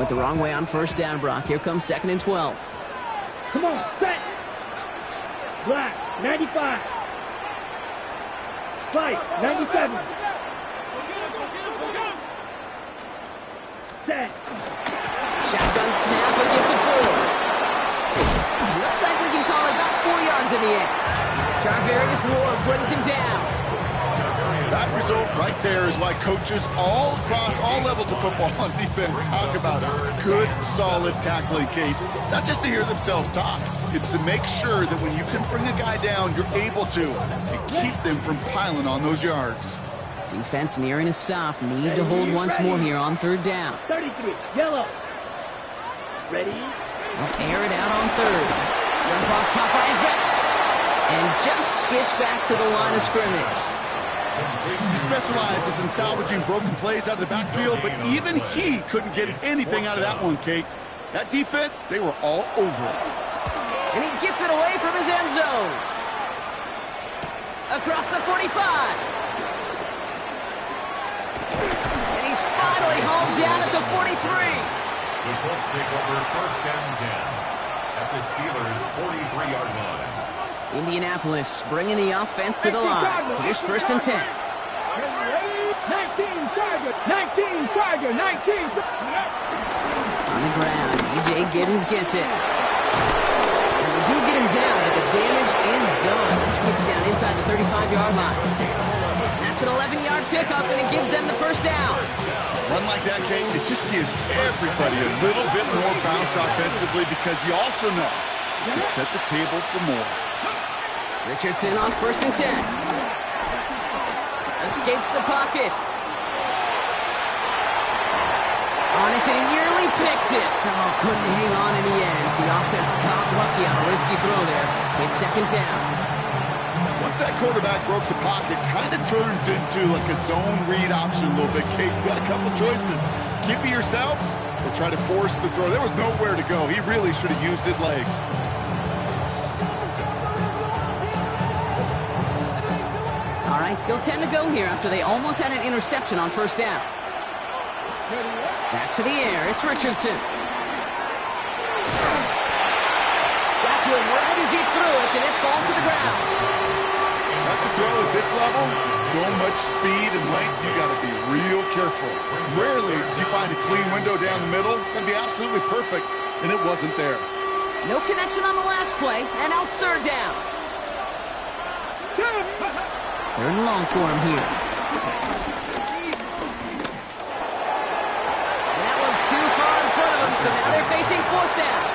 Went the wrong way on first down, Brock. Here comes 2nd and 12. Come on, set. Black, 95. White, 97. Set. Shotgun snap, but gifted forward. Looks like we can call it about 4 yards in the end. Jarvarius Ward brings him down. That result right there is why coaches all across all levels of football on defense talk about good, solid tackling, Kate. It's not just to hear themselves talk. It's to make sure that when you can bring a guy down, you're able to, and keep them from piling on those yards. Defense nearing a stop. Need to hold once more here on 3rd down. 33, yellow. Ready? They'll air it out on 3rd. Jump off Popeye's back. And just gets back to the line of scrimmage. He specializes in salvaging broken plays out of the backfield, but even he couldn't get anything out of that one, Kate. That defense, they were all over it. And he gets it away from his end zone. Across the 45. And he's finally hauled down at the 43. The Colts take over 1st and 10 at the Steelers' 43-yard line. Indianapolis bringing the offense to the line. Here's 1st and 10. 19 Charger, 19. On the ground, E.J. Giddens gets it. And they do get him down, but the damage is done. This gets down inside the 35-yard line. That's an 11-yard pickup, and it gives them the 1st down. Run like that, Kate, it just gives everybody a little bit more bounce offensively because you also know you can set the table for more. Richardson on 1st and 10. Escapes the pocket. On it, and he nearly picked it. So couldn't hang on in the end. The offense got lucky on a risky throw there. It's 2nd down. Once that quarterback broke the pocket, kind of turns into like a zone read option a little bit, Kate. You got a couple choices. Keep it yourself or try to force the throw. There was nowhere to go. He really should have used his legs. All right, still 10 to go here after they almost had an interception on 1st down. Back to the air, it's Richardson. Got to it right as he threw it, and it falls to the ground. That's a throw at this level. So much speed and length, you got to be real careful. Rarely do you find a clean window down the middle. It'd be absolutely perfect, and it wasn't there. No connection on the last play, and now it's 3rd down. 3rd and long for him here. And that one's too far in front of him, so now they're facing 4th down.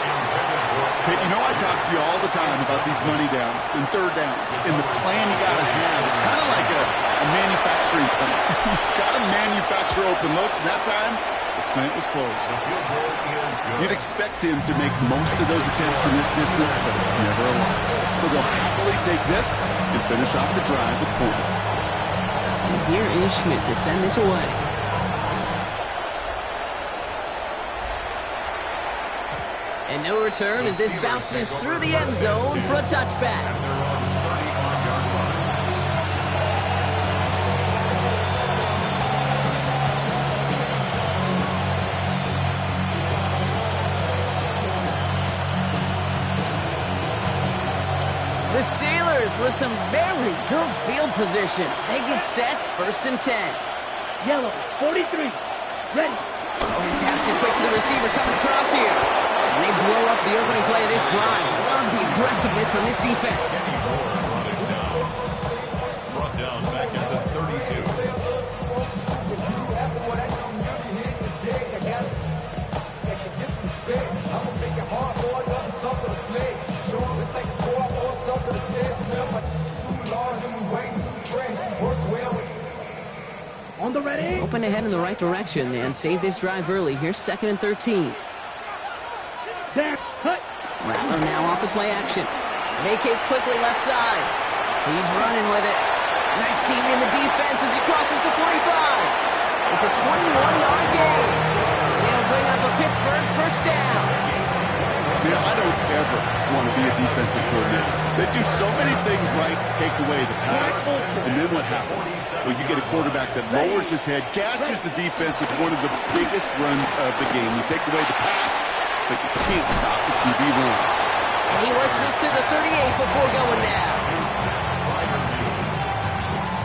Kate, you know I talk to you all the time about these money downs and 3rd downs and the plan you got to have. It's kind of like a manufacturing plant. You've got to manufacture open looks, and that time, the plant was closed. You'd expect him to make most of those attempts from this distance, but it's never a lot. So they'll happily take this and finish off the drive with points. And here is Schmidt to send this away. And no return as this bounces through the end zone for a touchback. The Steelers with some very good field positions. They get set, 1st and 10. Yellow, 43. Ready. Oh, he taps it quick to the receiver coming across here. And they blow up the opening play of this drive. Love the aggressiveness from this defense. Brought down back at the 32. On the ready. Open ahead in the right direction and save this drive early. Here's 2nd and 13. Back, cut. Rattler now off the play action. Vacates quickly left side. He's running with it. Nice seam in the defense as he crosses the 45. It's a 21-yard gain. And it'll bring up a Pittsburgh 1st down. You know, I don't ever want to be a defensive coordinator. They do so many things right to take away the pass, and then what happens? Well, you get a quarterback that lowers his head, gashes the defense with one of the biggest runs of the game. You take away the pass, but you can't stop the QB run. And he works this to the 38 before going down.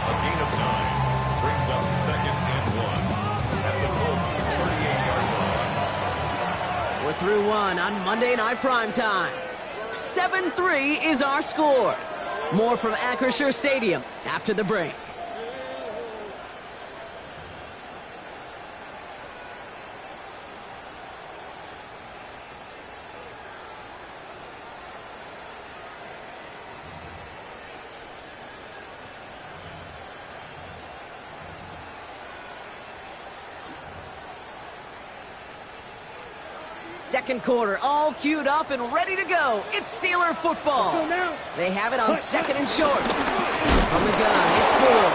A gain of 9 brings up 2nd and 1 at the Colts 38-yard line. We're through one on Monday Night Primetime. 7-3 is our score. More from Acrisure Stadium after the break. Second quarter, all queued up and ready to go. It's Steeler football. They have it on 2nd and short. From the gun, it's Ford.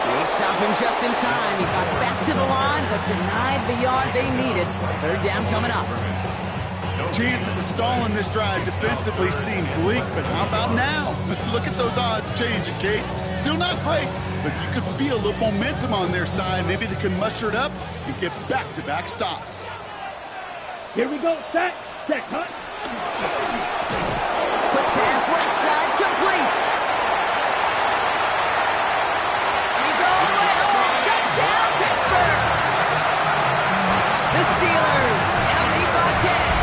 They stop him just in time. He got back to the line, but denied the yard they needed. 3rd down coming up. Chances of stalling this drive defensively seem bleak, but how about now? Look at those odds changing, Kate. Still not great, but you can feel the momentum on their side. Maybe they can muster it up and get back-to-back stops. Here we go, set, hut. Quick pass right side, complete. He's all the way home. Touchdown, Pittsburgh. The Steelers now lead by 10.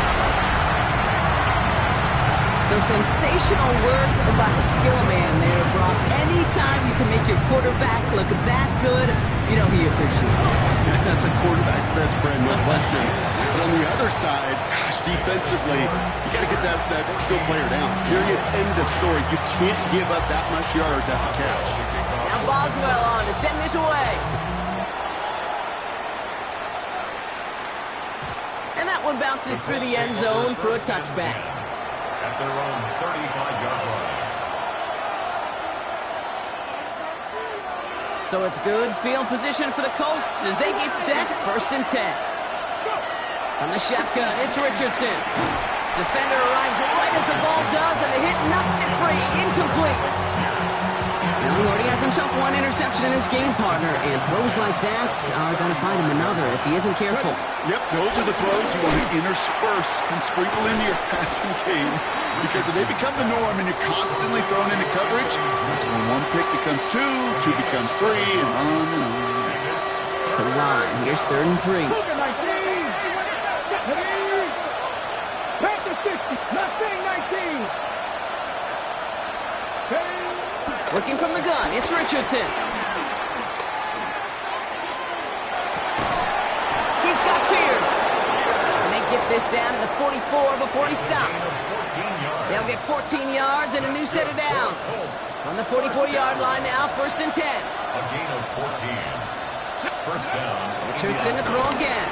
So sensational work by the skill man there, Brock. Anytime you can make your quarterback look that good, you know he appreciates it. That's a quarterback's best friend, no question. But on the other side, gosh, defensively, you got to get that skill player down. Period. End of story. You can't give up that much yards after catch. Now Boswell on to send this away. And that one bounces through the end zone for a touchback. At their own 35-yard line. So it's good field position for the Colts as they get set. 1st and 10. From the shotgun, it's Richardson. Defender arrives right as the ball does, and the hit knocks it free. Incomplete. Now he already has himself one interception in this game, partner, and throws like that are going to find him another if he isn't careful. Yep, those are the throws you want to intersperse and sprinkle into your passing game, because if they become the norm and you're constantly thrown into coverage, that's when one pick becomes two becomes three, and on and on. To the line, here's 3rd and 3. Working from the gun, it's Richardson. He's got Pierce. And they get this down to the 44 before he stopped. They'll get 14 yards and a new set of downs. On the 44-yard line now, 1st and 10. A gain of 14. 1st down. Richardson to throw again.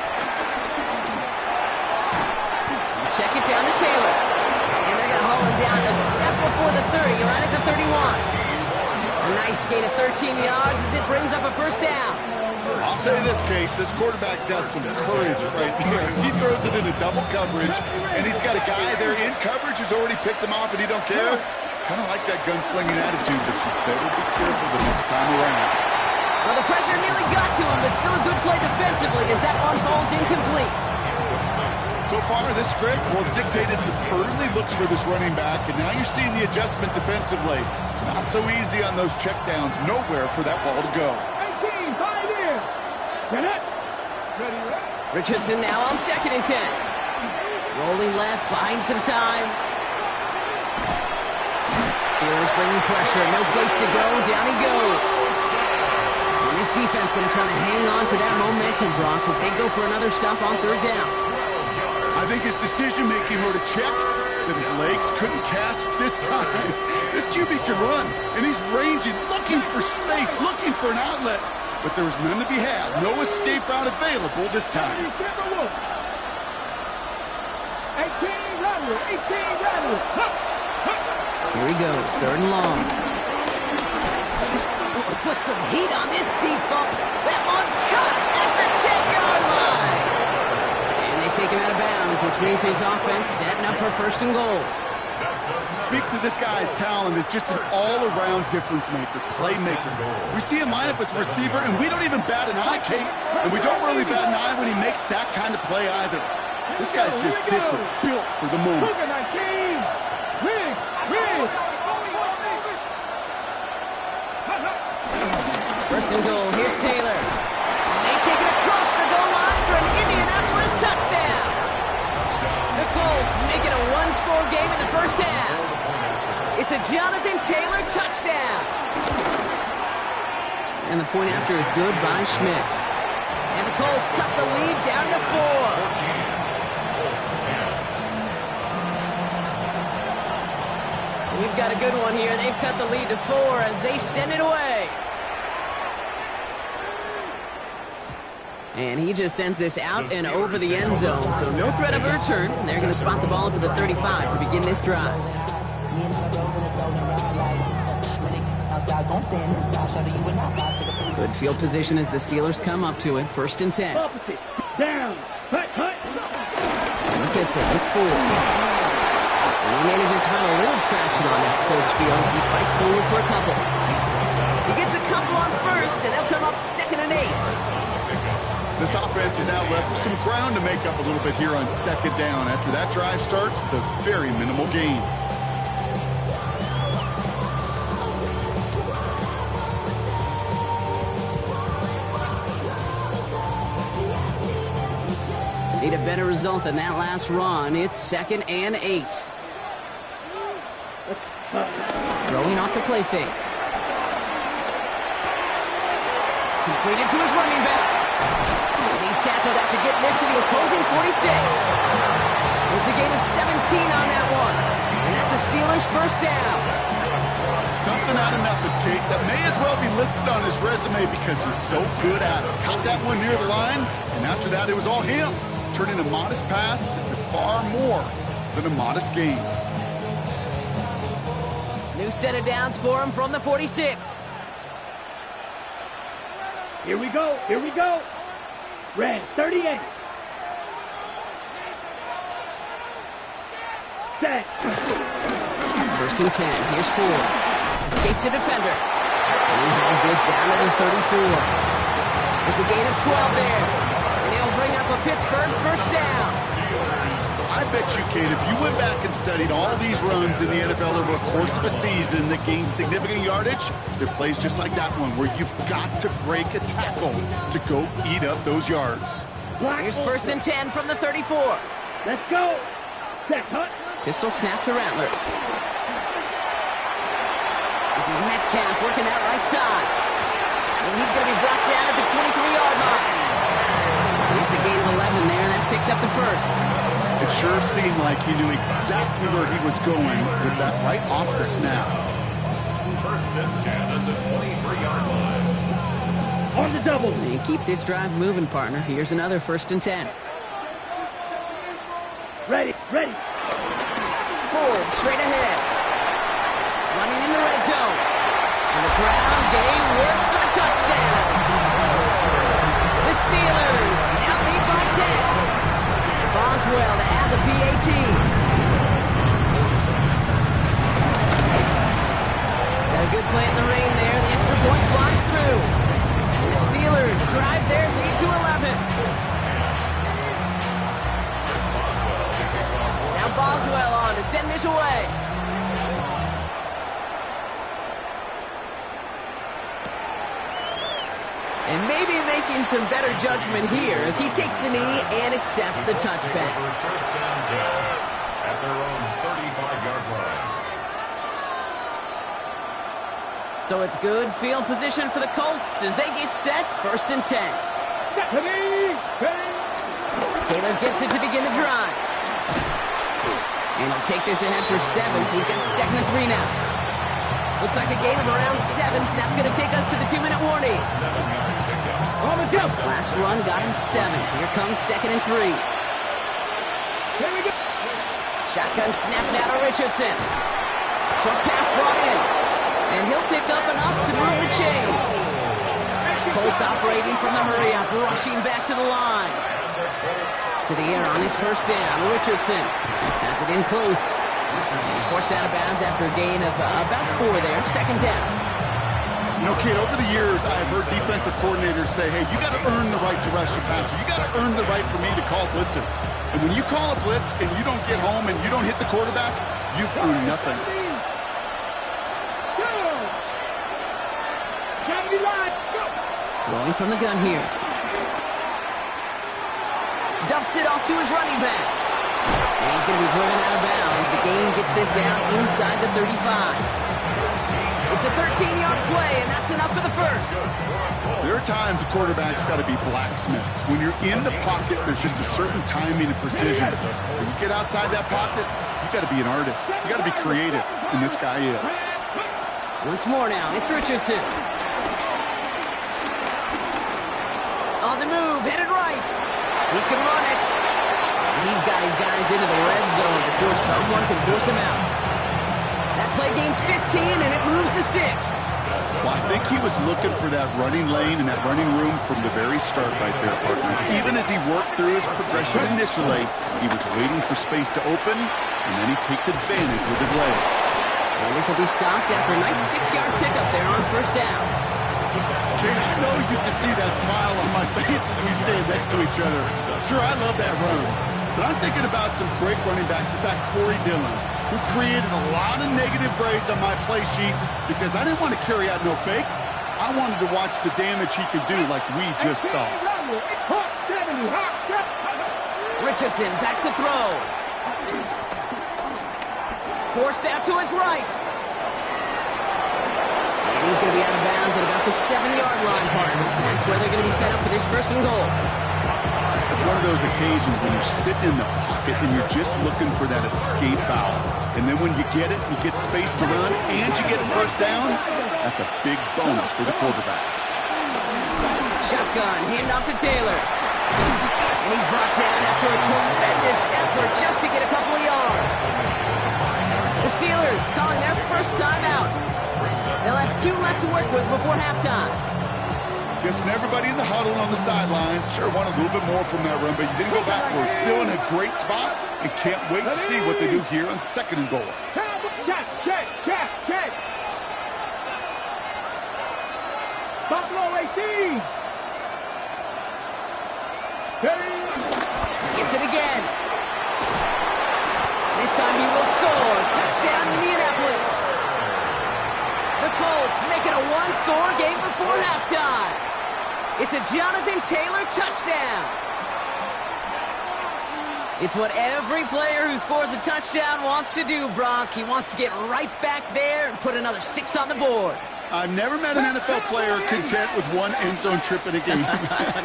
Check it down to Taylor. And they're going to haul him down a step before the 30, right at the 31. A nice gain of 13 yards as it brings up a 1st down. I'll say this, Kate. This quarterback's got some courage right here. He throws it into double coverage, and he's got a guy there in coverage who's already picked him off, and he don't care. Kind of like that gunslinging attitude, but you better be careful the next time around. Well, the pressure nearly got to him, but still a good play defensively as that one falls incomplete. So far, this script, well, it's dictated some early looks for this running back, and now you're seeing the adjustment defensively. Not so easy on those checkdowns. Nowhere for that ball to go. 18, 5 in. Get it. Ready. Richardson now on 2nd and 10. Rolling left, buying some time. Steelers bringing pressure, no place to go, down he goes. And this defense going to try to hang on to that momentum, Brock, as they go for another stop on 3rd down. I think his decision-making were to check that his legs couldn't catch this time. This QB can run, and he's ranging, looking for space, looking for an outlet. But there was none to be had. No escape route available this time. 18 rattle. Here he goes, 3rd and long. Oh, put some heat on this deep ball. That one's caught at the 10-yard line. And they take him out of bounds, which means his offense setting up for 1st and goal. Speaks to this guy's talent as just an all-around difference maker, playmaker. We see him line up as a receiver, and we don't even bat an eye, Kate. And we don't really bat an eye when he makes that kind of play either. This guy's just different, built for the moment. First and goal, here's Taylor. And they take it across the goal line for an Indianapolis touchdown. The Colts make it a one-score game in the first half. It's a Jonathan Taylor touchdown. And the point after is good by Schmidt. And the Colts cut the lead down to 4. We've got a good one here. They've cut the lead to 4 as they send it away. And he just sends this out and over the end zone. So no threat of a return. And they're going to spot the ball up to the 35 to begin this drive. Good field position as the Steelers come up to it. First and 10. Down. Hut. Pistol, it's 4. And he manages to find a little traction on that search field as he fights forward for a couple. He gets a couple on first, and they'll come up 2nd and 8. This offense is now left with some ground to make up a little bit here on 2nd down. After that drive starts with a very minimal gain. Need a better result than that last run. It's 2nd and 8. Throwing off the play fake. Completed to his running back. He's tackled after getting this to the opposing 46. It's a gain of 17 on that one. And that's a Steelers first down. Something out of nothing, Kate, that may as well be listed on his resume because he's so good at it. Caught that one near the line, and after that it was all him. Turning a modest pass into far more than a modest gain. New set of downs for him from the 46. Here we go. Red 38. Set. First and 10. Here's 4. Escapes the defender. And he has this down to the 34. It's a gain of 12 there. And he'll bring up a Pittsburgh first down. I bet you, Kate, if you went back and studied all these runs in the NFL over the course of a season that gained significant yardage, there are plays just like that one where you've got to break a tackle to go eat up those yards. Here's first and 10 from the 34. Let's go. Set, hut. Pistol snap to Rattler. This is Metcalf working that right side. And he's going to be brought down at the 23-yard line. It's a gain of 11 there, and that picks up the first. It sure seemed like he knew exactly where he was going with that right off the snap. First and 10 at the 23-yard line. On the double. And keep this drive moving, partner. Here's another first and 10. Ready. Ford straight ahead. Running in the red zone. And the ground game works for the touchdown. The Steelers now lead by 10. Boswell to add the PAT. Got a good play in the rain there. The extra point flies through. And the Steelers drive their lead to 11. Now Boswell on to send this away. And maybe making some better judgment here as he takes a knee and accepts the touchback. First down 10 at their own 35-yard line. So it's good field position for the Colts as they get set. First and 10. Taylor gets it to begin the drive. And he'll take this ahead for 7. We've got 2nd and 3 now. Looks like a gain of around 7. That's going to take us to the 2-minute warning. 7-yard pickup. Last run got him 7. Here comes 2nd and 3. Here we go. Shotgun snapped out of Richardson. Short pass brought in. And he'll pick up enough to move the chains. Colts operating from the hurry-up, rushing back to the line. To the air on his first down. Richardson has it in close. He's forced out of bounds after a gain of about 4 there. Second down. You know, kid, over the years, I've heard defensive coordinators say, hey, you got to earn the right to rush your passer. You got to earn the right for me to call blitzes. And when you call a blitz and you don't get home and you don't hit the quarterback, you've earned nothing. Throwing from the gun here. Dumps it off to his running back. And he's going to be driven out of bounds. The gain gets this down inside the 35. It's a 13-yard play, and that's enough for the first. There are times a quarterback's got to be blacksmiths. When you're in the pocket, there's just a certain timing and precision. When you get outside that pocket, you got to be an artist. You got to be creative, and this guy is. Once more now, it's Richardson. On the move, headed right. He can run it. And he's got his guys into the red zone before someone can force him out. That play gains 15, and it moves the sticks. Well, I think he was looking for that running lane and that running room from the very start right there, partner. Even as he worked through his progression initially, he was waiting for space to open, and then he takes advantage with his legs. And this will be stopped after a nice 6-yard pickup there on first down. Kate, I know you can see that smile on my face as we stand next to each other. Sure, I love that run. But I'm thinking about some great running backs. In fact, Corey Dillon, who created a lot of negative grades on my play sheet because I didn't want to carry out no fake. I wanted to watch the damage he could do like we just saw. Richardson back to throw. Forced out to his right. And he's going to be out of bounds at about the 7-yard line, partner. That's where they're going to be set up for this first and goal. It's one of those occasions when you're sitting in the pocket and you're just looking for that escape valve. And then when you get it, you get space to run, and you get first down, that's a big bonus for the quarterback. Shotgun, handoff to Taylor. And he's brought down after a tremendous effort just to get a couple of yards. The Steelers calling their first time out. They'll have 2 left to work with before halftime. Guessing everybody in the huddle on the sidelines sure want a little bit more from that run, but you didn't go backwards. Still in a great spot, and can't wait to see what they do here on second and goal. Check. Buffalo 18. Gets it again. This time he will score. Touchdown, Indianapolis. The Colts make it a 1-score game before halftime. It's a Jonathan Taylor touchdown. It's what every player who scores a touchdown wants to do, Brock. He wants to get right back there and put another 6 on the board. I've never met an NFL player content with one end zone trip in a game.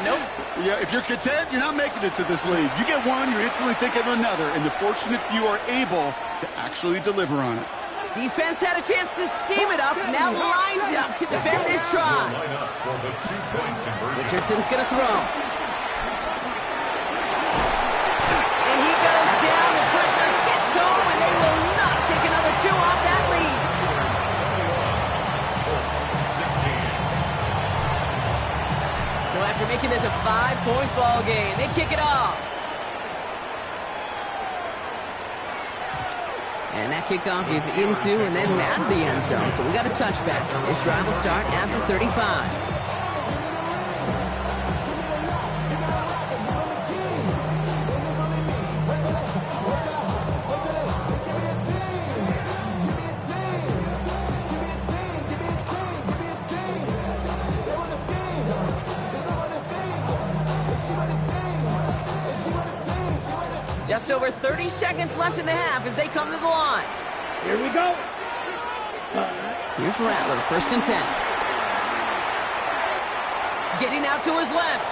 Nope. Yeah, if you're content, you're not making it to this league. You get one, you're instantly thinking of another, and the fortunate few are able to actually deliver on it. Defense had a chance to scheme it up, now lined up to defend this try. Richardson's going to throw. And he goes down, the pressure gets home, and they will not take another 2 off that lead. So after making this a 5-point ball game, they kick it off. And that kickoff is into and then at the end zone. So we got a touchback. This drive will start after 35. Just over 30 seconds left in the half as they come to the line. Here we go. Here's Rattler, 1st and 10. Getting out to his left.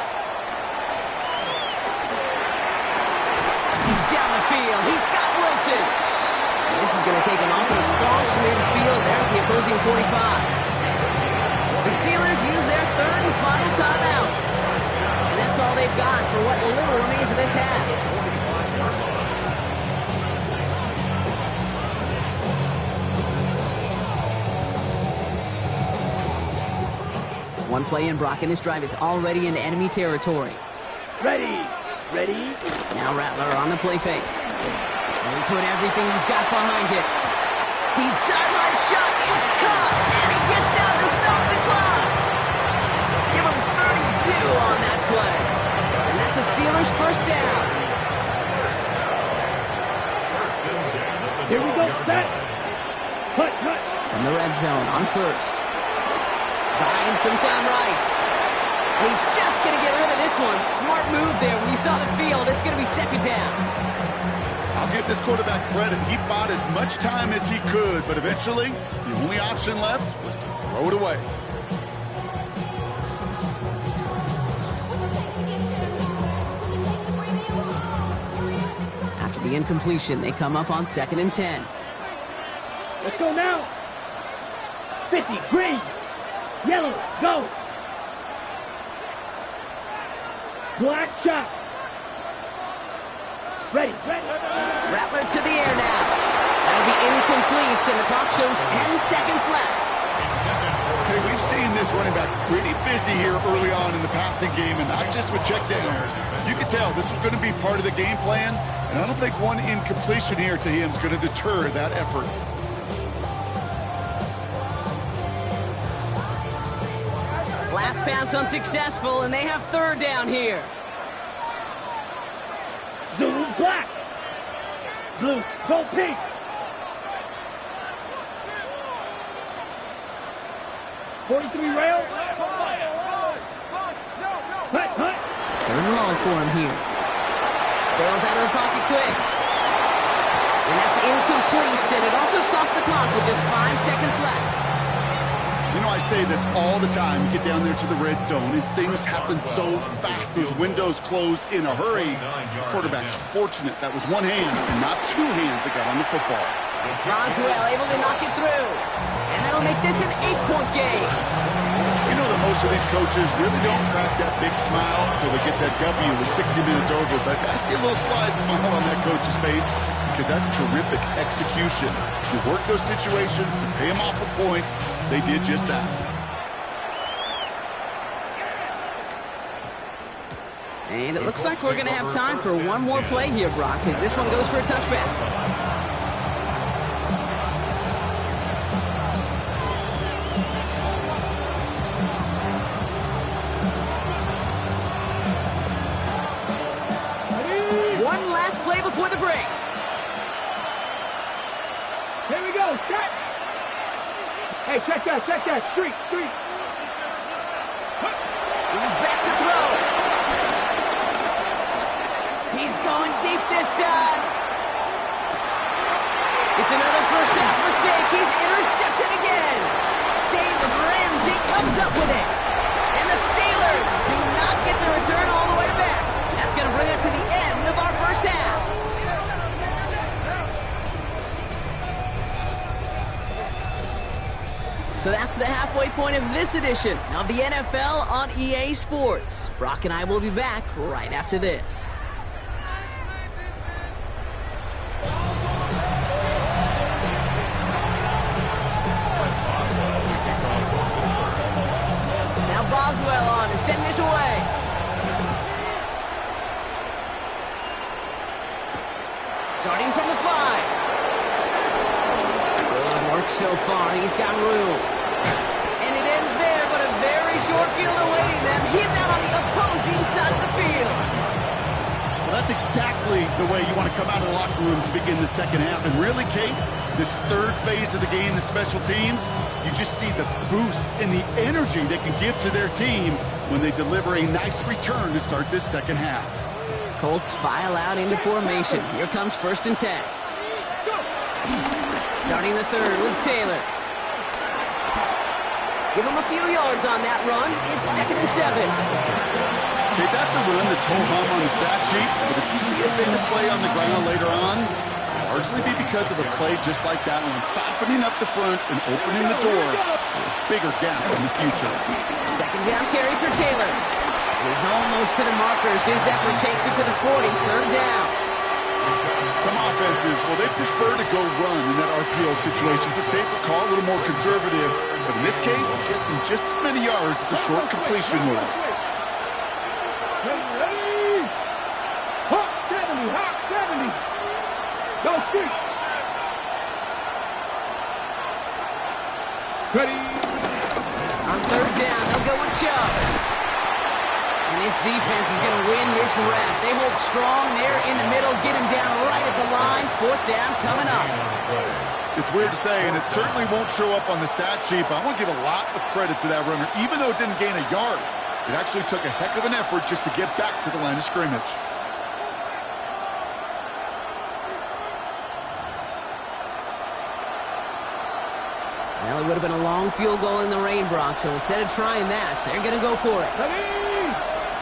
Down the field, he's got Wilson. And this is going to take him off and across midfield there at the opposing 45. The Steelers use their 3rd and final timeout. And that's all they've got for what little remains of this half. One play in, Brock, and this drive is already into enemy territory. Ready. Now Rattler on the play fake. He put everything he's got behind it. Deep sideline shot is caught, and he gets out to stop the clock. Give him 32 on that play. And that's a Steelers first down. Here we go, set. Cut. In the red zone on first. Buying some time right. And he's just going to get rid of this one. Smart move there. When you saw the field, it's going to be second down. I'll give this quarterback credit. He bought as much time as he could, but eventually, the only option left was to throw it away. After the incompletion, they come up on 2nd and 10. Let's go now. 50, green, yellow, go. Black shot. Ready. Rattler to the air now. That'll be incomplete, and the clock shows 10 seconds left. Okay, we've seen this running back pretty busy here early on in the passing game, and not just with checkdowns. You could tell this was going to be part of the game plan, and I don't think one incompletion here to him is going to deter that effort. Last pass unsuccessful, and they have 3rd down here. Zulu black. Blue, go pink. .43 rail. Cut. 3rd and long for him here. Bails out of the pocket quick. And that's incomplete, and it also stops the clock with just 5 seconds left. You know, I say this all the time. You get down there to the red zone, and things happen so fast. Those windows close in a hurry. Quarterback's fortunate that was one hand and not 2 hands that got on the football. Roswell able to knock it through. And that'll make this an 8-point game. You know that most of these coaches really don't crack that big smile until they get that W with 60 minutes over. But I see a little sly smile on that coach's face because that's terrific execution. You work those situations to pay them off with points. They did just that. And it looks like we're going to have time for one more play here, Brock, as this one goes for a touchback. One last play before the break. Here we go, shot. Hey, check that, street. He's back to throw. He's going deep this time. It's another first half mistake. He's intercepted again. James Ramsey comes up with it. And the Steelers do not get the return all the way back. That's going to bring us to the end of our first half. So that's the halfway point of this edition of the NFL on EA Sports. Brock and I will be back right after this. Now Boswell on to send this away. Starting from the 5. Good work so far. He's got room. And it ends there, but a very short field awaiting them. He's out on the opposing side of the field. Well, that's exactly the way you want to come out of the locker room to begin the second half. And really, Kate, this third phase of the game, the special teams, you just see the boost and the energy they can give to their team when they deliver a nice return to start this second half. Colts file out into formation. Here comes 1st and 10. Starting the 3rd with Taylor. Give him a few yards on that run. It's 2nd and 7. Okay, that's a run that's ho-hum on the stat sheet, but if you see a bigger play on the ground later on, it'll largely be because of a play just like that one, softening up the front and opening the door for a bigger gap in the future. 2nd down carry for Taylor. He's almost to the markers. His effort takes it to the 40. 3rd down. Some offenses, well, they prefer to go run in that RPO situation. It's a safer call, a little more conservative. But in this case, it gets him just as many yards as a short completion move. Ready. Hawk 70. Go shoot. Ready. On third down, they'll go with Chubb. And this defense is going to win this rep. They hold strong there in the middle, get him down right at the line. Fourth down coming up. It's weird to say, and it certainly won't show up on the stat sheet, but I want to give a lot of credit to that runner. Even though it didn't gain a yard, it actually took a heck of an effort just to get back to the line of scrimmage. Well, it would have been a long field goal in the rain, Brock, so instead of trying that, they're going to go for it.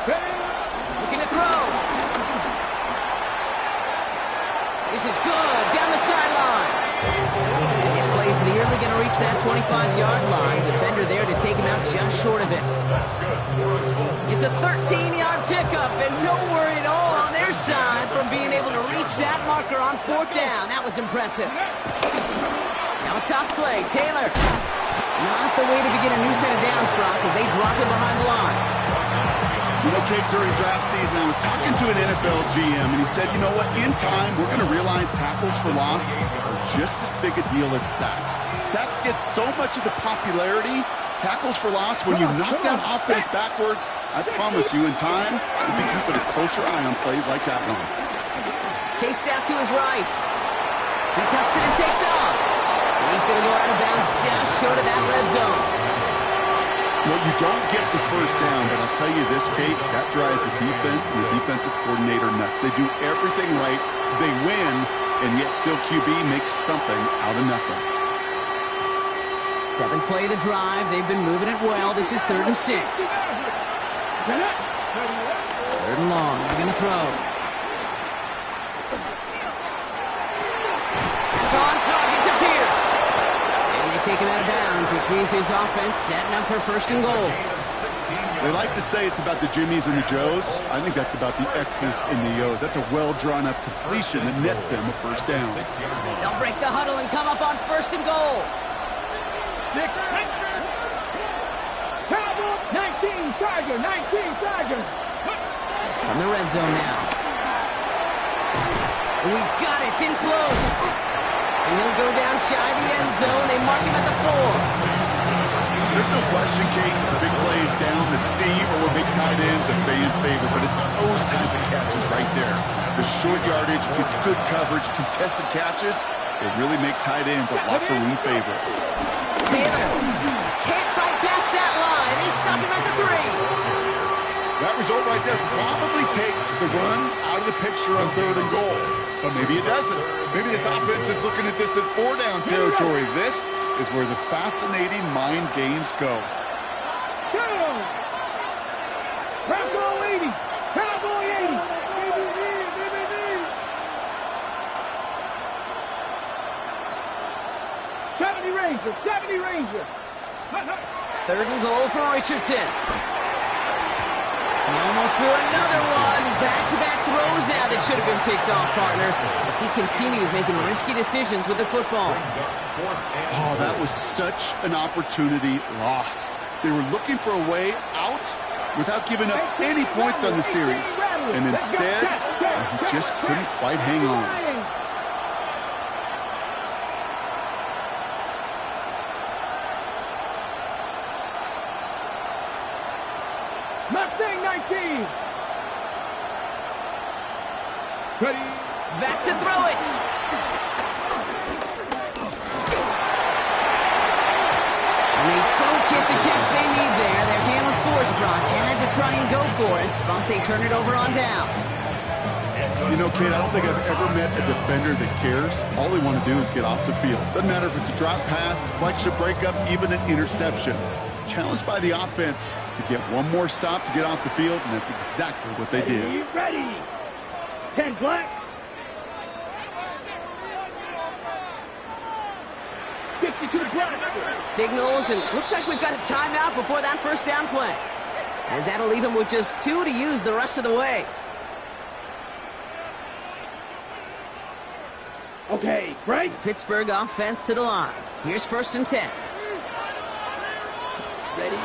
Looking to throw. This is good. Down the sideline. This play is nearly going to reach that 25-yard line. Defender there to take him out just short of it. It's a 13-yard pickup, and no worry at all on their side from being able to reach that marker on fourth down. That was impressive. Now a toss play. Taylor. Not the way to begin a new set of downs, Brock, because they drop it behind the line. You know, Kate, during draft season, I was talking to an NFL GM, and he said, you know what, in time, we're going to realize tackles for loss are just as big a deal as sacks. Sacks get so much of the popularity. Tackles for loss, when you knock down offense backwards, I promise you, in time, we'll be keeping a closer eye on plays like that one. Chased out to his right. He tucks it and takes off. And he's going to go out of bounds just short of that red zone. Well, you don't get the first down, but I'll tell you this, Kate, that drives the defense and the defensive coordinator nuts. They do everything right, they win, and yet still QB makes something out of nothing. Seventh play of the drive. They've been moving it well. This is 3rd and 6. 3rd and long. They're going to throw. It's on target to Pierce. And they take him out of bounds, which means his offense setting up for 1st and goal. They like to say it's about the Jimmies and the Joes. I think that's about the X's and the O's. That's a well-drawn-up completion that nets them a 1st down. They'll break the huddle and come up on 1st and goal. 19 Charger, 19 Charger. From the red zone now. Oh, he's got it. It's in close. And he'll go down shy of the end zone. They mark him at the 4. There's no question, Kate, the big plays down the seam or big tight ends are in favor, but it's those type of catches right there. The short yardage, gets good coverage, contested catches, they really make tight ends a locker room favorite. Taylor can't fight past that line. They stop him at the 3. That result right there probably takes the run out of the picture on 3rd and goal. But maybe it doesn't. Maybe this offense is looking at this at 4-down territory. This is where the fascinating mind games go. Cowboy 80. Cowboy 80. 70 Ranger. 70 Ranger. 3rd and goal for Richardson. He almost threw another one. Back-to-back throws now that should have been picked off, partner, as he continues making risky decisions with the football. Oh, that was such an opportunity lost. They were looking for a way out without giving up any points on the series. And instead, he just couldn't quite hang on. Mustang 19. Ready. Back to throw it. And they don't get the catch they need there. Their hand was forced, Brock. Had to try and go for it, but they turn it over on downs. You know, Kate, I don't think I've ever met a defender that cares. All they want to do is get off the field. Doesn't matter if it's a drop pass, deflection, breakup, even an interception. Challenged by the offense to get one more stop to get off the field, and that's exactly what they did. Ready. 10 black. 52 black. Signals, and looks like we've got a timeout before that 1st down play, as that'll leave him with just 2 to use the rest of the way. Okay, break. Pittsburgh offense to the line. Here's 1st and 10. Ready.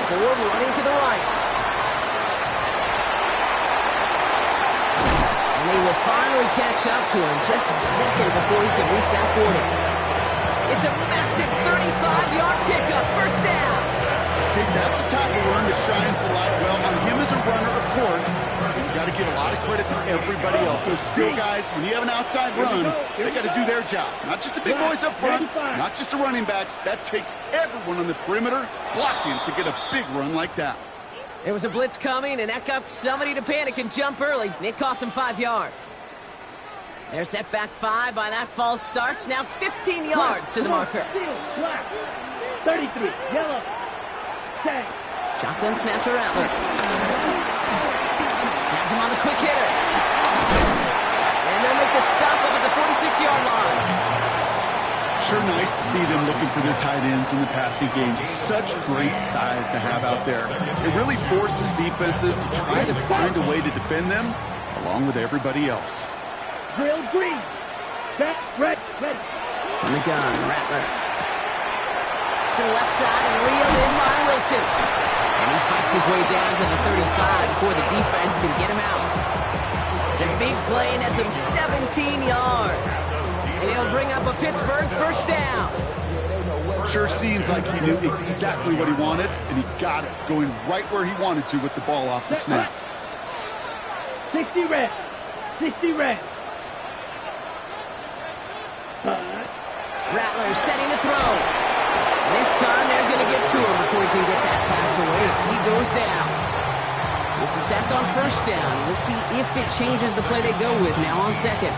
Ford running to the right. And they will finally catch up to him just a second before he can reach that 40. It's a massive 35-yard pickup, first down. Okay, that's the type of run that shines the light well on him as a runner, of course. You got to give a lot of credit to everybody else. Those skill guys, when you have an outside run, they got to do their job. Not just the big boys up front, not just the running backs. That takes everyone on the perimeter blocking to get a big run like that. There was a blitz coming, and that got somebody to panic and jump early. It cost him 5 yards. They're set back 5 by that false start. Now 15 yards to the marker. 33, yellow. Shotgun snap to Rattler. Has him on the quick hitter. And they'll make a stop up at the 46-yard line. Sure nice to see them looking for their tight ends in the passing game. Such great size to have out there. It really forces defenses to try to find a way to defend them along with everybody else. Drill green. Set, red, ready. From the gun, Rattler. To the left side and reeled in by Wilson. And he fights his way down to the 35 before the defense can get him out. The big play nets him 17 yards. And he'll bring up a Pittsburgh first down. Sure seems like he knew exactly what he wanted, and he got it, going right where he wanted to with the ball off the snap. 60 red. 60 red. Rattler setting to throw. This time they're going to get to him before he can get that pass away as he goes down. It's a sack on first down. We'll see if it changes the play they go with now on second.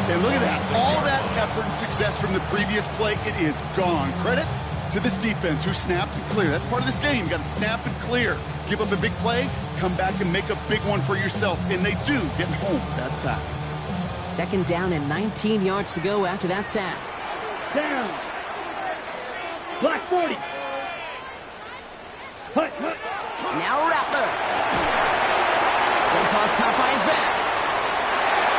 And look at that. All that effort and success from the previous play, it is gone. Credit to this defense who snapped and cleared. That's part of this game. You got to snap and clear. Give up a big play, come back and make a big one for yourself. And they do get home that sack. Second down and 19 yards to go after that sack. Down. Block 40. Hut, hut. Now Rattler. Jump off Popeye's back.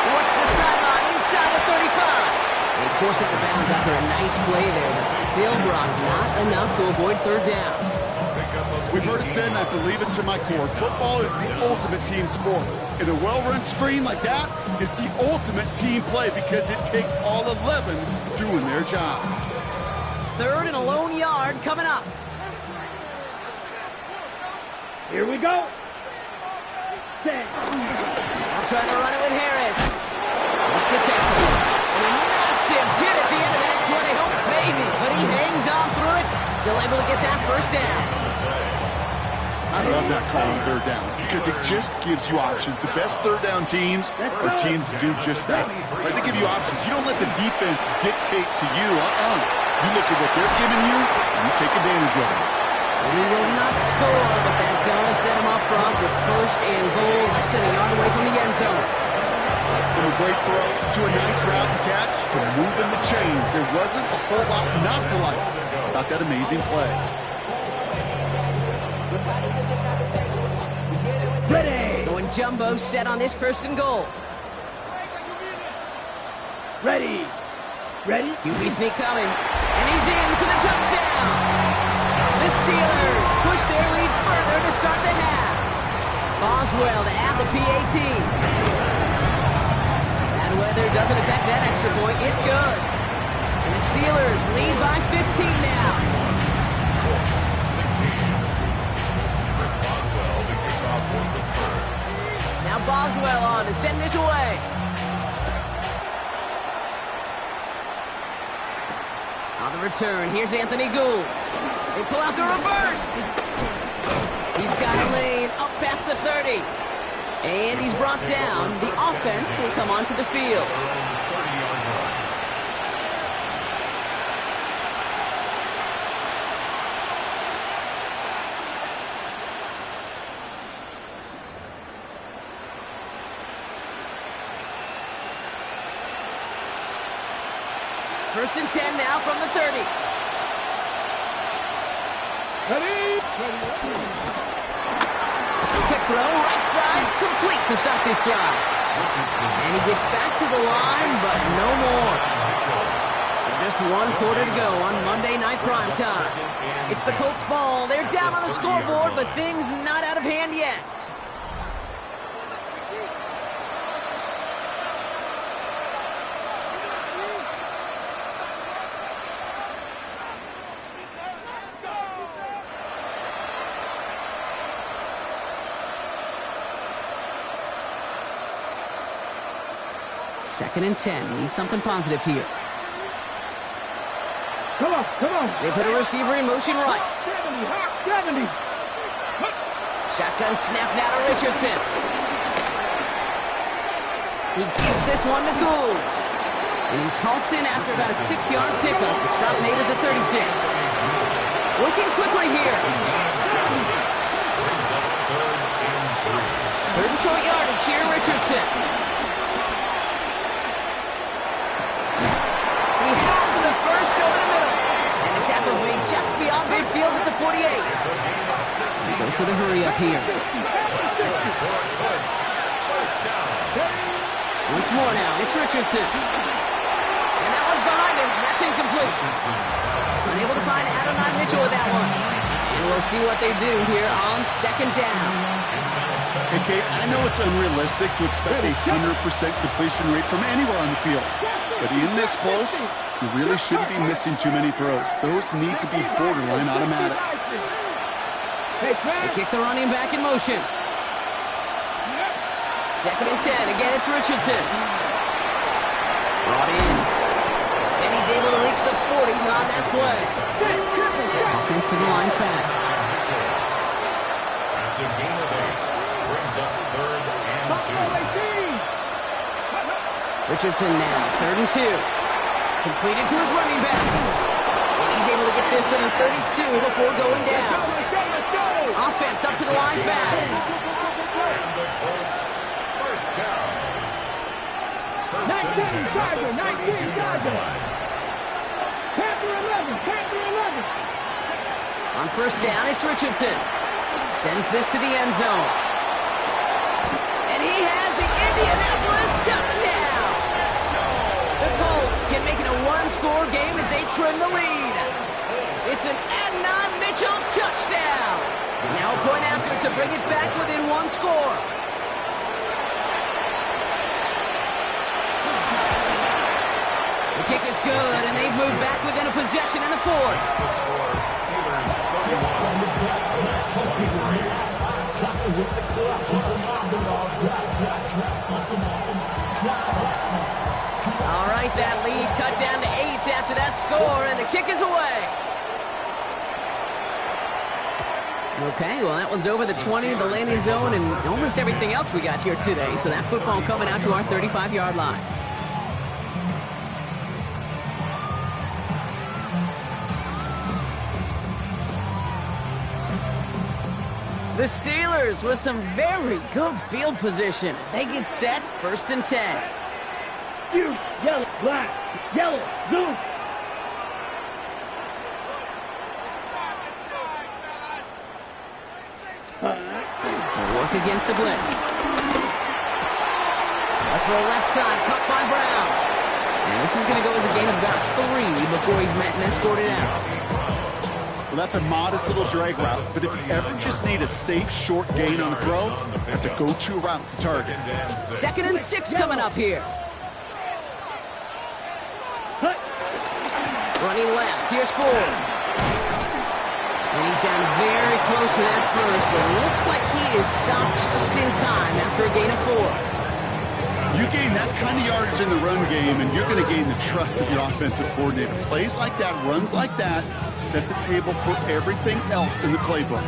What's the sideline inside the 35? He's forced out of bounds after a nice play there, but still brought not enough to avoid third down. We've heard it said, and I believe it to my core, football is the ultimate team sport. And a well-run screen like that is the ultimate team play because it takes all 11 doing their job. Third and a lone yard coming up. Here we go. Set. I'll try to run it with Harris. What's the tackle? And a massive hit at the end of that play. Oh, baby. But he hangs on through it. Still able to get that first down. I love that call on third down because it just gives you options. The best third down teams are teams that do just that. Right? They give you options. You don't let the defense dictate to you. You look at what they're giving you, and you take advantage of it. He will not score, but that does set him up front with first and goal, less than a yard away from the end zone. From a great throw to a nice route and catch to moving the chains. There wasn't a whole lot not to like about that amazing play. Ready. Going jumbo set on this first and goal. Ready. Ready. QB sneak coming, and he's in for the touchdown. The Steelers push their lead further to start the half. Boswell to add the PAT. Bad weather doesn't affect that extra point. It's good. And the Steelers lead by 15 now. 16. Chris Boswell, the kickoff for Pittsburgh. Now Boswell on to send this away. On the return, here's Anthony Gould. They pull out the reverse. He's got a lane up past the 30. And he's brought down. The offense will come onto the field. 30-yard run. First and 10 now from the 30. Ready. Quick throw, right side, complete to start this drive. And he gets back to the line, but no more. So just one quarter to go on Monday Night Primetime. It's the Colts ball. They're down on the scoreboard, but things not out of hand yet. 2nd and 10. Need something positive here. Come on, come on. They put a receiver in motion right. 70. Shotgun snap now to Richardson. He gives this one to Gould. And he's halted after about a 6-yard pickup. The stop made at the 36. Working quickly here. Third and short yardage here, Richardson. He has the first over the middle. And the tackle's made just beyond midfield at the 48. He goes to the hurry up here. Once more now, it's Richardson. And that one's behind him. That's incomplete. Unable to find Adonai Mitchell with that one. And we'll see what they do here on 2nd down. Hey, Kate, I know it's unrealistic to expect a 100% completion rate from anywhere on the field. But in this close, you really shouldn't be missing too many throws. Those need to be borderline automatic. They kick the running back in motion. 2nd and 10. Again, it's Richardson. Brought in. And he's able to reach the 40 on that play. Offensive line fast. That's a gain of 8. Brings up 3rd and 2. Richardson now, 3rd and 2. Completed to his running back. And he's able to get this to the 32 before going down. Offense up to the line fast. And the Colts, first down. 19 Dodger. Panther 11. On 1st down, it's Richardson. Sends this to the end zone. And he has the Indianapolis touchdown. The Colts can make it a one-score game as they trim the lead. It's an Adonai Mitchell touchdown. Now a point after to bring it back within one score. The kick is good, and they've moved back within a possession in the 4th. The score, All right, that lead cut down to 8 after that score, and the kick is away. Okay, well, that one's over the 20, the landing zone, and almost everything else we got here today. So that football coming out to our 35-yard line. The Steelers with some very good field position as they get set, 1st and 10. You, yellow, black, yellow, blue. They'll work against the blitz. A throw left side, caught by Brown. And this is going to go as a gain of about 3 before he's met and escorted out. Well, that's a modest little drag route, but if you ever just need a safe, short gain on a throw, that's a go-to route to target. 2nd and 6 coming up here. Running left, here's Ford. And he's down very close to that first, but it looks like he is stopped just in time after a gain of 4. You gain that kind of yardage in the run game, and you're going to gain the trust of your offensive coordinator. Plays like that, runs like that, set the table for everything else in the playbook.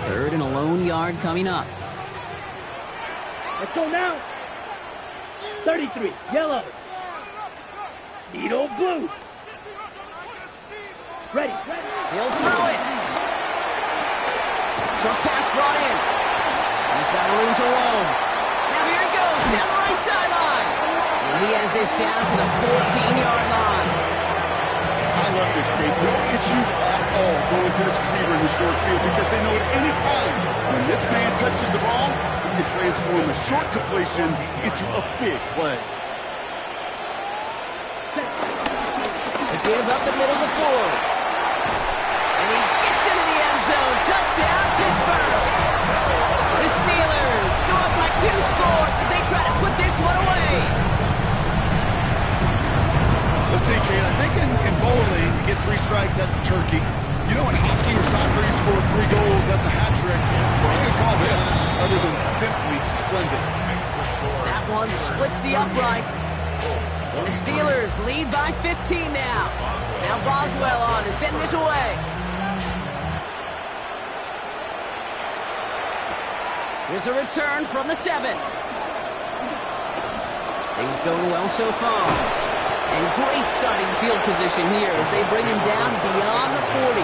Third and a lone yard coming up. Let's go now. 33, yellow. Needle blue. Ready. He'll throw it. Short pass brought in. He's got room to roam. Now here he goes, down the right sideline. And he has this down to the 14-yard line. I love this, Kate. No issues at all going to this receiver in the short field because they know at any time when this man touches the ball, he can transform a short completion into a big play. They give up the middle to Ford. And he gets into the end zone. Touchdown, Pittsburgh. The Steelers go up by 2 scores as they try to put this one away. Let's see, Kate. I think in bowling, you get 3 strikes, that's a turkey. You know, in hockey or soccer, you score 3 goals, that's a hat trick. What do you call this, other than simply splendid? That one splits the uprights. And the Steelers lead by 15 now. Now Boswell on to send this away. Here's a return from the 7. Things going well so far. And great starting field position here as they bring him down beyond the 40.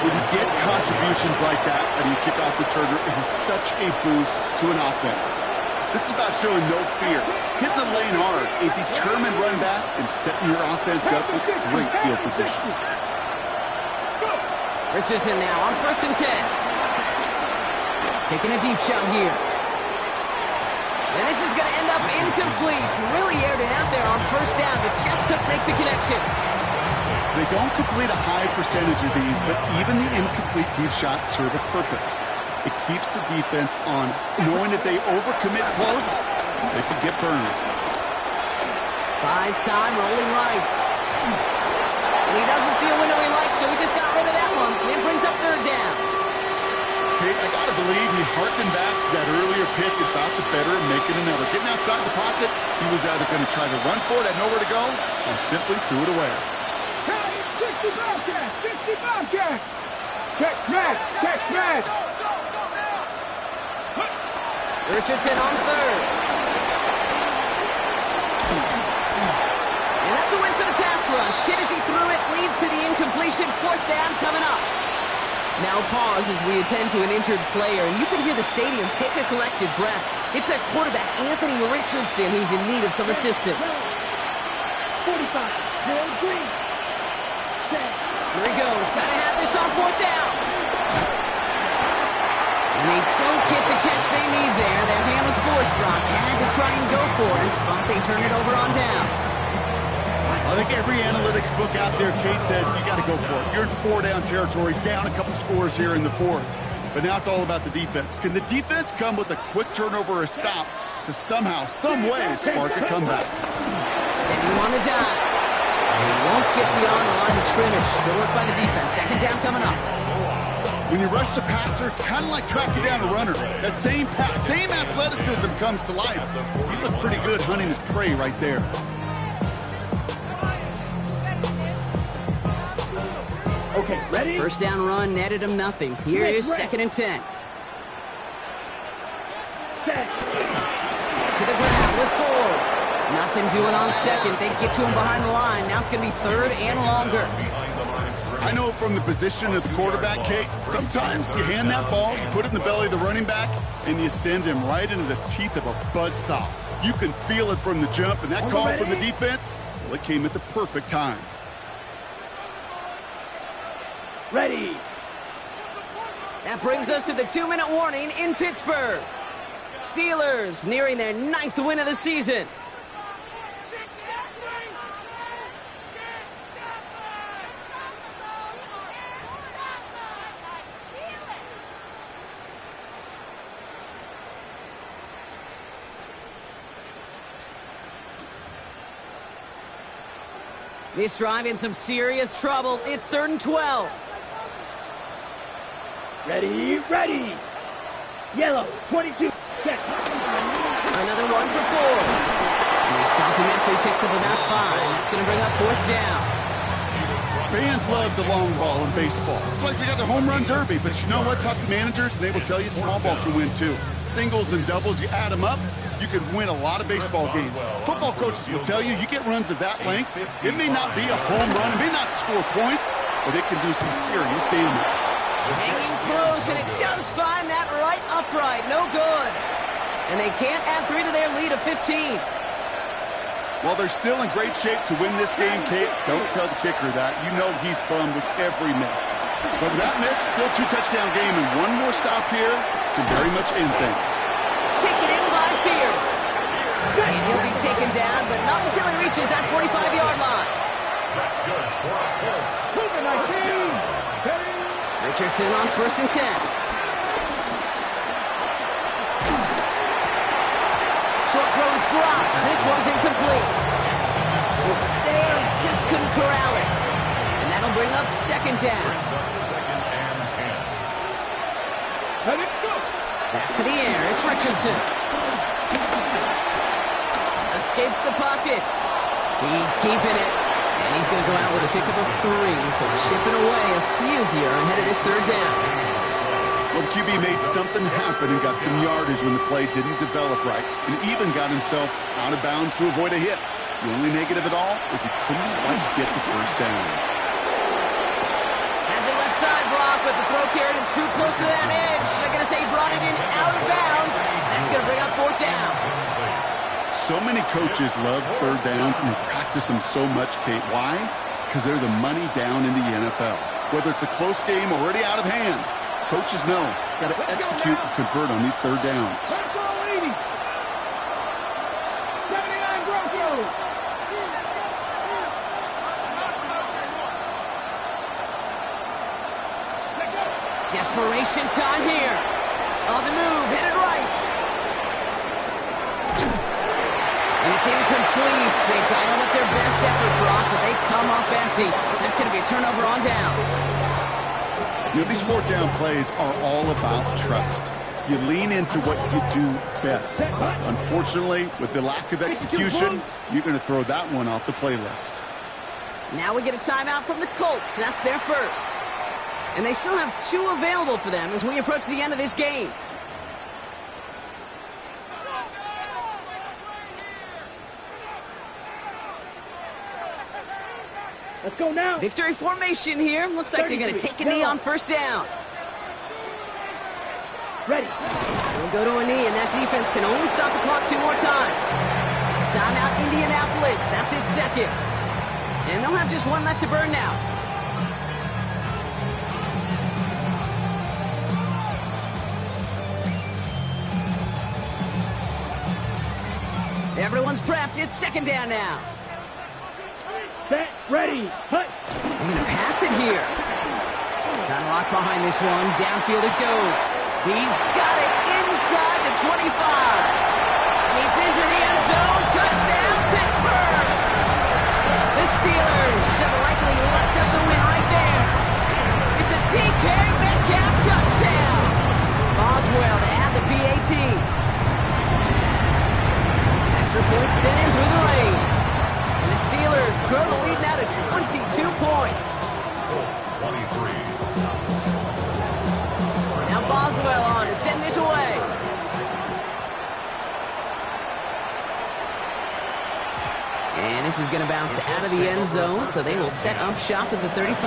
When you get contributions like that and you kick off returner, it is such a boost to an offense. This is about showing no fear, hitting the lane hard, a determined run back, and setting your offense up with great field position. Richardson now on 1st and 10. Taking a deep shot here. And this is going to end up incomplete. Really aired it out there on 1st down, but just couldn't make the connection. They don't complete a high percentage of these, but even the incomplete deep shots serve a purpose. It keeps the defense honest, knowing if they overcommit close, they could get burned. Buys time, rolling right. And he doesn't see a window he likes, so he just got rid of that one. And it brings up 3rd down. Kate, I gotta believe he harkened back to that earlier pick about the better and making another. Getting outside the pocket, he was either going to try to run for it, had nowhere to go, so he simply threw it away. Hey, 50 Bobcat! 50 Bobcat! Check Matt! Check Matt! Richardson on 3rd. And that's a win for the pass rush. Hit as he threw it, leads to the incompletion. 4th down coming up. Now pause as we attend to an injured player, and you can hear the stadium take a collective breath. It's their quarterback, Anthony Richardson, who's in need of some assistance. 45, Bill Green. Here he goes. Got to have this on 4th down. And they don't get the catch they need there. Their hand was forced. Brock had to try and go for it, but they turn it over on downs. I think every analytics book out there, Kate said, you got to go for it. You're in 4-down territory, down a couple scores here in the 4th. But now it's all about the defense. Can the defense come with a quick turnover or a stop to somehow, some way, spark a comeback? Sending him on the dime. And he won't get beyond the line of scrimmage. Good work by the defense. 2nd down coming up. When you rush the passer, it's kind of like tracking down a runner. That same athleticism comes to life. He looked pretty good hunting his prey right there. Okay, ready? 1st down run netted him nothing. Here is 2nd and 10. Set. To the ground with 4. Nothing doing on 2nd. They get to him behind the line. Now it's going to be 3rd and longer. I know from the position of the quarterback, Kate, sometimes you hand that ball, you put it in the belly of the running back, and you send him right into the teeth of a buzzsaw. You can feel it from the jump, and that call from the defense, well, it came at the perfect time. Ready. That brings us to the 2-minute warning in Pittsburgh. Steelers nearing their 9th win of the season. This drive in some serious trouble. It's 3rd and 12. Ready, ready. Yellow, 22. Set. Another one for 4. And they stop him after he picks up about 5. That's going to bring up 4th down. Fans love the long ball in baseball. It's like we got the home run derby, but you know what? Talk to managers, and they will tell you small ball can win too. Singles and doubles, you add them up, you can win a lot of baseball games. Football coaches will tell you, you get runs of that length, it may not be a home run, it may not score points, but it can do some serious damage. Hanging close, and it does find that right upright. No good. And they can't add 3 to their lead of 15. While they're still in great shape to win this game, Kate, don't tell the kicker that. You know he's bummed with every miss. But with that miss, still 2-touchdown game, and one more stop here can very much end things. Taken in by Pierce. And he'll be taken down, but not until he reaches that 45-yard line. That's good for a Colts. Richardson on 1st and 10. Short throws drops. This one's incomplete. It was there, just couldn't corral it. And That'll bring up second down. Brings up second and 10. Let it go. Back to the air. It's Richardson. Escapes the pocket. He's keeping it. And he's going to go out with a pickup of 3. So shipping away a few here ahead of this third down. Well, the QB made something happen and got some yardage when the play didn't develop right, and even got himself out of bounds to avoid a hit. The only negative at all is he couldn't quite get the first down. Has a left side block, but the throw carried him too close to that edge. They're going to say he brought it in out of bounds. That's going to bring up fourth down. So many coaches love third downs, and they practice them so much, Kate. Why? Because they're the money down in the NFL. Whether it's a close game already out of hand, coaches know got to execute and convert on these third downs. Let's go, 80. 79 Broncos. Desperation time here. On the move, headed right. And it's incomplete. They dialed up their best effort, Brock, but they come up empty. That's going to be a turnover on downs. You know, these fourth down plays are all about trust. You lean into what you do best. Unfortunately, with the lack of execution, you're going to throw that one off the playlist. Now we get a timeout from the Colts. That's their first. And they still have 2 available for them as we approach the end of this game. Let's go now. Victory formation here. Looks like they're going to take a knee on first down. Ready. They'll go to a knee, and that defense can only stop the clock 2 more times. Timeout, Indianapolis. That's it, second. And they'll have just 1 left to burn now. Everyone's prepped. It's second down now. Set. Ready. Hut. They're going to pass it here. Got locked behind this one. Downfield it goes. He's got it inside the 25. And he's into the end zone. Touchdown, Pittsburgh. The Steelers have likely left up the win right there. It's a DK Metcalf touchdown. Boswell to add the PAT. Extra point sent in through the rain. And the Steelers grow the lead now to 22 points. Colts 23. Now Boswell on to send this away. And this is going to bounce out of the end zone, so they will set up shop at the 35.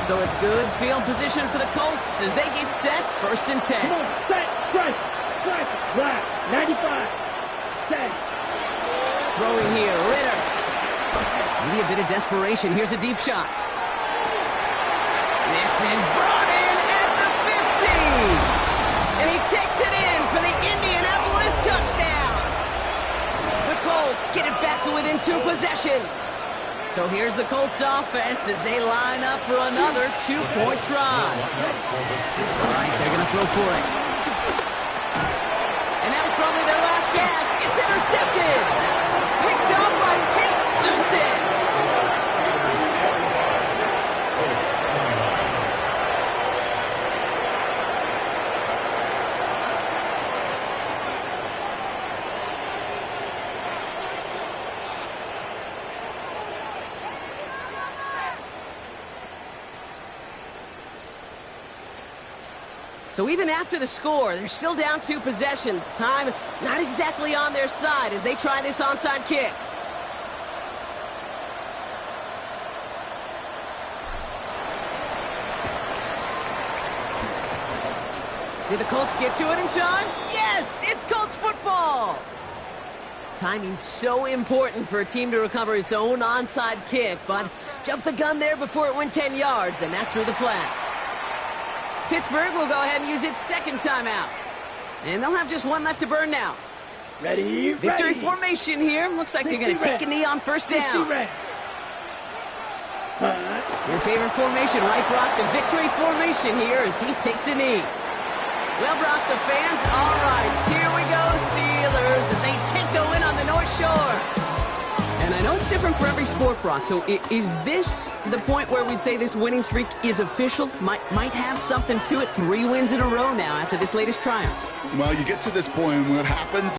So it's good field position for the Colts as they get set, first and 10. Come on. Set. Strike. Strike. Right. 95. Set. Throwing here, Ritter. Maybe a bit of desperation. Here's a deep shot. This is brought in at the 15. And he takes it in for the Indianapolis touchdown. The Colts get it back to within 2 possessions. So here's the Colts offense as they line up for another 2-point try. All right, they're going to throw for it. And that was probably their last gasp. It's intercepted. Picked up by Peyton Wilson. So even after the score, they're still down 2 possessions. Time not exactly on their side as they try this onside kick. Did the Colts get to it in time? Yes! It's Colts football! Timing's so important for a team to recover its own onside kick, but jumped the gun there before it went 10 yards, and that drew the flag. Pittsburgh will go ahead and use its second timeout. And they'll have just 1 left to burn now. Ready. Victory ready. formation here. Looks like they're going to take a knee on first down. Your favorite formation, right, Brock? The victory formation here as he takes a knee. Well, Brock, the fans, all right, here we go, Steelers, as they take the win on the North Shore. it's different for every sport, Brock. So is this the point where we'd say this winning streak is official? Might have something to it. 3 wins in a row now after this latest triumph. Well, you get to this point, and what happens